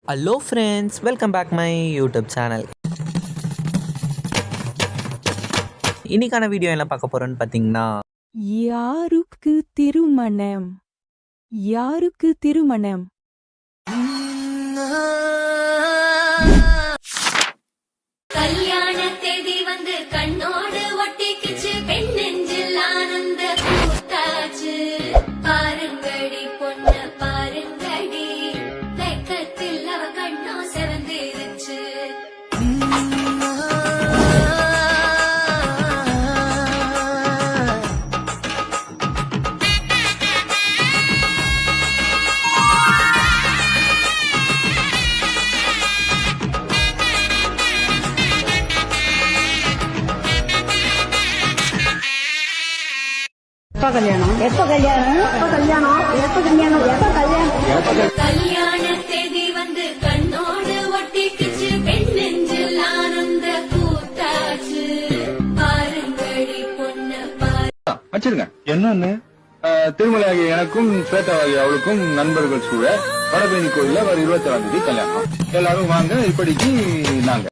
Hello friends, welcome back my YouTube channel. இன்னைக்கான video என்ன பார்க்க போறோம்னு பார்த்தீங்கன்னா, யாருக்கு திருமணம்? யாருக்கு திருமணம்? கல்யாண தேதி வந்து கண்ணோடு ஒட்டிக்கிச்சு, பெண் நெஞ்சில் ஆனந்த கூத்தாச்சு. பாருங்கடி பொண்ண பாருங்கடி, வெக்கத்தில் அவ கண்ணோ செவந்திருச்சு. கல்யாண தேதி வந்து கண்ணோடு ஒட்டிக்கிச்சு, பெண் நெஞ்சில் ஆனந்த கூத்தாச்சு. பாருங்கடி பொண்ண வச்சிருங்க. என்னன்னு திருமலையாகிய எனக்கும் ஸ்வேதாவாகிய அவளுக்கும் நண்பர்கள் சூழ வடபேணி கோயில்ல வர 27ஆம் தேதி கல்யாணம். எல்லாரும் வாங்க. இப்படிக்கு நாங்க